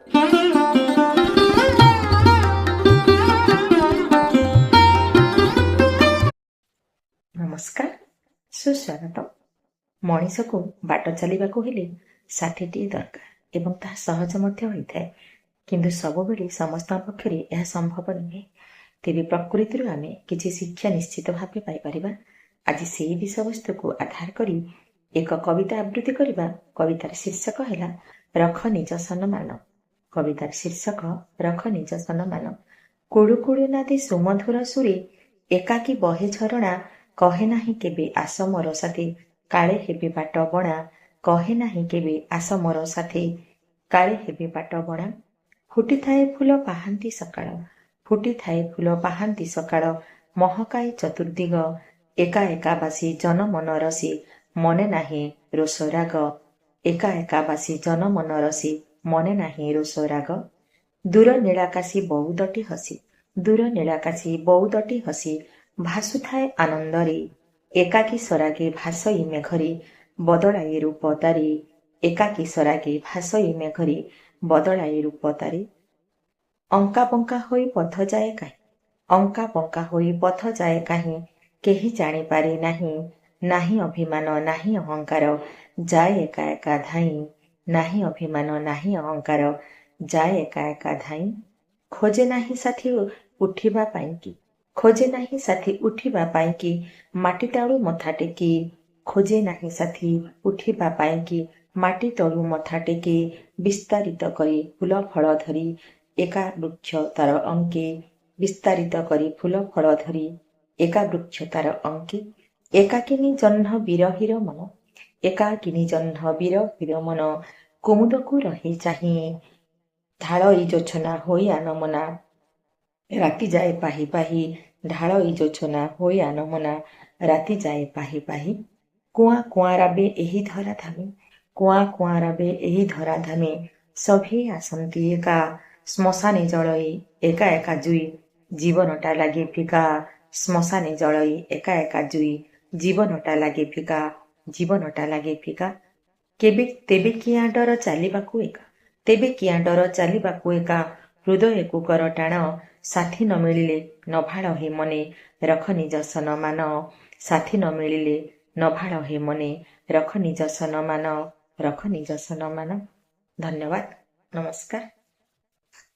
ନମସ୍କାର, ସୁସ୍ୱାଗତ। ମଣିଷକୁ ବାଟ ଚାଲିବାକୁ ହେଲେ ସାଥିଟିଏ ଦରକାର ଏବଂ ତାହା ସହଜ ମଧ୍ୟ ହୋଇଥାଏ, କିନ୍ତୁ ସବୁବେଳେ ସମସ୍ତଙ୍କ ପକ୍ଷରେ ଏହା ସମ୍ଭବ ନୁହେଁ। ତେବେ ପ୍ରକୃତିରୁ ଆମେ କିଛି ଶିକ୍ଷା ନିଶ୍ଚିତ ଭାବେ ପାଇପାରିବା। ଆଜି ସେହି ବିଷୟବସ୍ତୁକୁ ଆଧାର କରି ଏକ କବିତା ଆବୃତ୍ତି କରିବା। କବିତାର ଶୀର୍ଷକ ହେଲା ରଖ ନିଜ ସମ୍ମାନ। କବିତାର ଶୀର୍ଷକ ରଖ ନିଜ ସମ୍ମାନ। କୁଳୁ କୁଳୁ ନାଦେ ସୁମଧୁର ସୁରେ, ଏକାକୀ ବହେ ଝରଣା, କହେ ନାହିଁ କେବେ ଆସ ମୋର ସାଥେ, କାଳେ ହେବେ ବାଟ ବଣା। କହେ ନାହିଁ କେବେ ଆସ ମୋର ସାଥେ, କାଳେ ହେବେ ବାଟ ବଣା। ଫୁଟିଥାଏ ଫୁଲ ପାହାନ୍ତି ସକାଳ, ଫୁଟିଥାଏ ଫୁଲ ପାହାନ୍ତି ସକାଳ, ମହକାଏ ଚତୁର୍ଦିଗ, ଏକା ଏକା ବାସି ଜନ ମନ ରସି, ମନେ ନାହିଁ ରୋଷ ରାଗ। ଏକା ଏକା ବାସି ଜନ ମନ ରସି, ମନେ ନାହିଁ ରୋଷ ରାଗ। ଦୂର ନୀଳାକାଶୀ ବଉଦଟି ହସି, ଦୂର ନୀଳାକାଶୀ ବଉଦଟି ହସି, ଭାସୁଥାଏ ଆନନ୍ଦରେ, ଏକାକୀ ସରାଗେ ଭାସଇ ମେଘରେ, ବଦଳାଇ ରୂପ ତାରେ। ଏକାକୀ ସରାଗେ ଭାସଇ ମେଘରେ, ବଦଳାଇ ରୂପ ତାରେ। ଅଙ୍କା ବଙ୍କା ହୋଇ ପଥ ଯାଏ କାହିଁ, ଅଙ୍କା ବଙ୍କା ହୋଇ ପଥ ଯାଏ କାହିଁ, କେହି ଜାଣିପାରେ ନାହିଁ। ନାହିଁ ଅଭିମାନ ନାହିଁ ଅହଙ୍କାର, ଯାଏ ଏକା ଏକା ଧାଇଁ। ନାହିଁ ଅଭିମାନ ନାହିଁ ଅହଙ୍କାର, ଯାଏ ଏକା ଏକା ଧାଇଁ। ଖୋଜେ ନାହିଁ ସାଥୀ ଉଠିବା ପାଇଁକି, ଖୋଜେ ନାହିଁ ସାଥୀ ଉଠିବା ପାଇଁକି, ମାଟି ତଳୁ ମଥା ଟେକି। ଖୋଜେ ନାହିଁ ସାଥୀ ଉଠିବା ପାଇଁକି, ମାଟି ତଳୁ ମଥା ଟେକି। ବିସ୍ତାରିତ କରି ଫୁଲ ଫଳ ଧରି, ଏକା ବୃକ୍ଷ ତାର ଅଙ୍କେ। ବିସ୍ତାରିତ କରି ଫୁଲ ଫଳ ଧରି, ଏକା ବୃକ୍ଷ ତାର ଅଙ୍କେ। ଏକାକିନୀ ଜହ୍ନ ବିରହୀର ମନ, ଏକାକିନୀ ଜହ୍ନ ବିରହୀର ମନ, କୁମୁଦକୁ ରହି ଚାହିଁ। ଢାଳଇ ଜୋଛନା ହୋଇ ଆନମନା, ରାତି ଯାଏ ପାହି ପାହି। ଢାଳଇ ଜୋଛନା ହୋଇ ଆନମନା, ରାତି ଯାଏ ପାହି ପାହି। କୁଆଁ କୁଆଁ ରାବେ ଏହି ଧରା ଧାମେ, କୁଆଁ କୁଆଁ ରାବେ ଏହି ଧରା ଧାମେ, ସଭିଏ ଆସନ୍ତି ଏକା। ଶ୍ମଶାନେ ଜଳଇ ଏକା ଏକା ଜୁଇ, ଜୀବନଟା ଲାଗେ ଫିକା। ଶ୍ମଶାନେ ଜଳଇ ଏକା ଏକା ଜୁଇ, ଜୀବନଟା ଲାଗେ ଫିକା, ଜୀବନଟା ଲାଗେ ଫିକା। ତେବେ କିଆଁ ଡର ଚାଲିବାକୁ ଏକା, ତେବେ କିଆଁ ଡର ଚାଲିବାକୁ ଏକା। ହୃଦୟକୁ କର ଟାଣ, ସାଥୀ ନ ମିଳିଲେ ନ ଭାଳ ହେ ମନେ, ରଖ ନିଜ ସମ୍ମାନ। ସାଥୀ ନ ମିଳିଲେ ନ ଭାଳ ହେ ମନେ, ରଖ ନିଜ ସମ୍ମାନ, ରଖ ନିଜ ସମ୍ମାନ। ଧନ୍ୟବାଦ, ନମସ୍କାର।